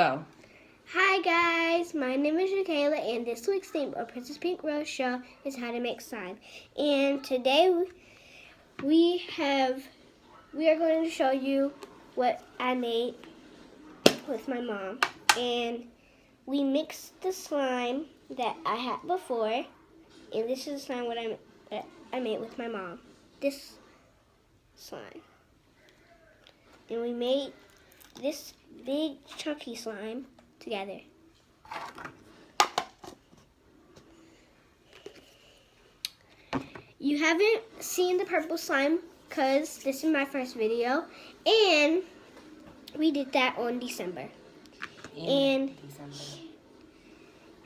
Oh. Hi guys, my name is Michaela, and this week's theme of Princess Pink Rose Show is how to make slime. And today we are going to show you what I made with my mom. And we mixed the slime that I had before, and this is the slime that I made with my mom. This slime. And we made this big chunky slime together. You haven't seen the purple slime because this is my first video, and we did that on December. In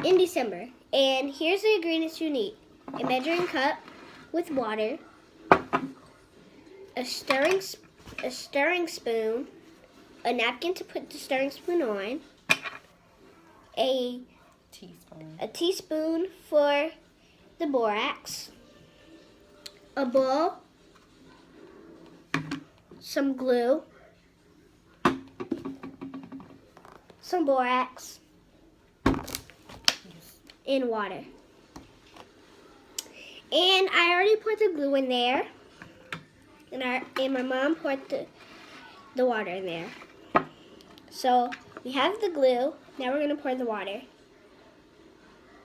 December. And here's the ingredients you need: a measuring cup with water, a stirring spoon, a napkin to put the stirring spoon on, a teaspoon for the borax, a bowl, some glue, some borax, and water. And I already put the glue in there, and my mom put the water in there. So we have the glue. Now we're going to pour the water.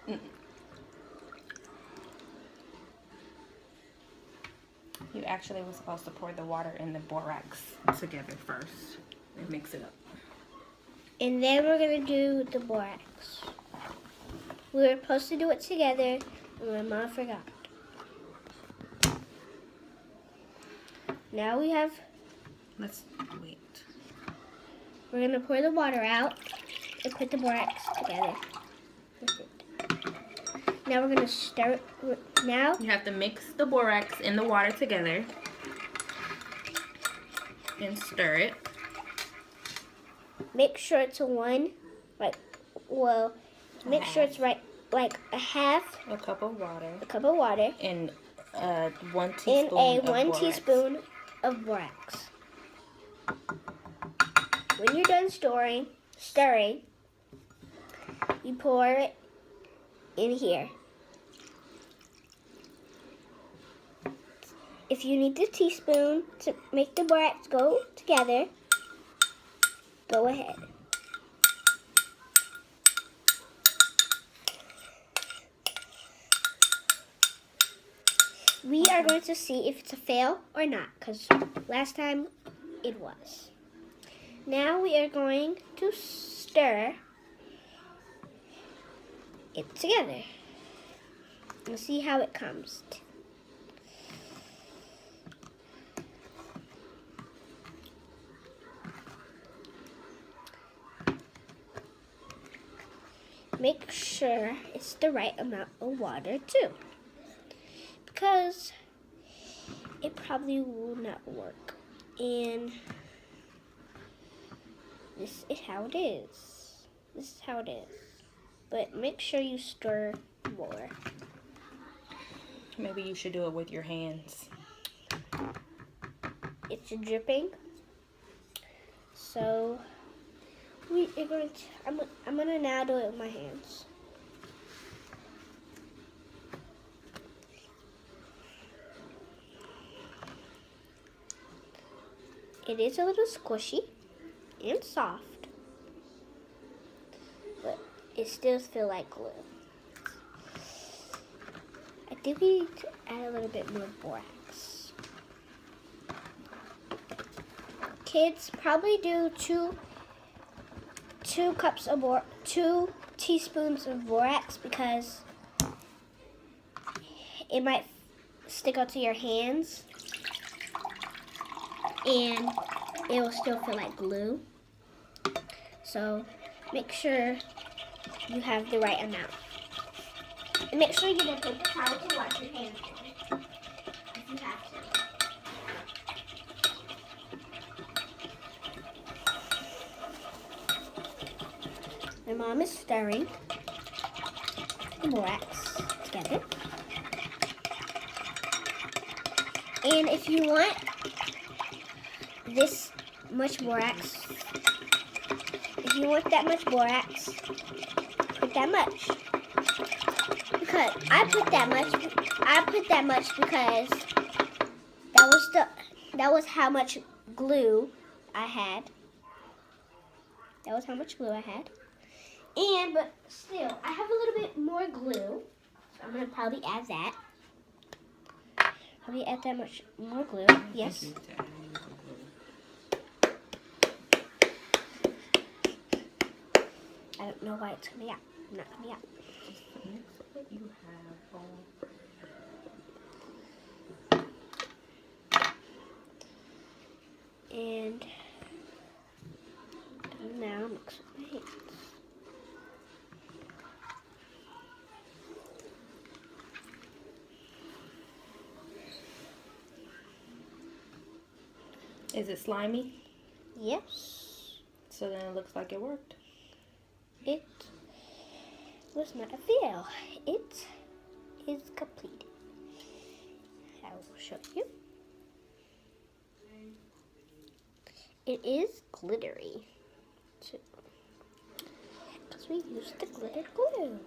You actually were supposed to pour the water and the borax together first and mix it up. And then we're going to do the borax. We were supposed to do it together, and my mom forgot. Now we have... Let's wait. We're going to pour the water out and put the borax together with it. Now we're going to stir it. Now you have to mix the borax and the water together and stir it. Make sure it's sure it's right, like a cup of water. A cup of water. And 1 teaspoon teaspoon of borax. When you're done stirring, you pour it in here. If you need the teaspoon to make the borax go together, go ahead. We are going to see if it's a fail or not, because last time it was. Now we are going to stir it together and see how it comes. Make sure it's the right amount of water too, because it probably will not work. And this is how it is. But make sure you stir more. Maybe you should do it with your hands. It's dripping. So I'm gonna now do it with my hands. It is a little squishy and soft, but it still feels like glue. I think we need to add a little bit more borax. Kids probably do 2 teaspoons of borax, because it might stick out to your hands and it will still feel like glue. So make sure you have the right amount. And make sure you get a paper towel to wash your hands with, if you have to. My mom is stirring the borax together. And if you want this much borax, if you want that much borax, put that much. Because I put that much because that was how much glue I had. That was how much glue I had. But still, I have a little bit more glue. So I'm gonna probably add that. Probably add that much more glue. Yes. I don't know why it's coming out. Not coming out. Mix what you have on. And now mix with my hands. Is it slimy? Yes. So then it looks like it worked. It was not a fail. It is complete. I will show you. It is glittery too, because we used the glitter glue.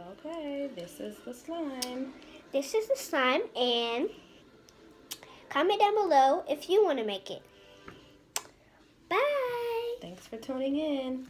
Okay, this is the slime. This is the slime, and comment down below if you want to make it. Bye! Thanks for tuning in.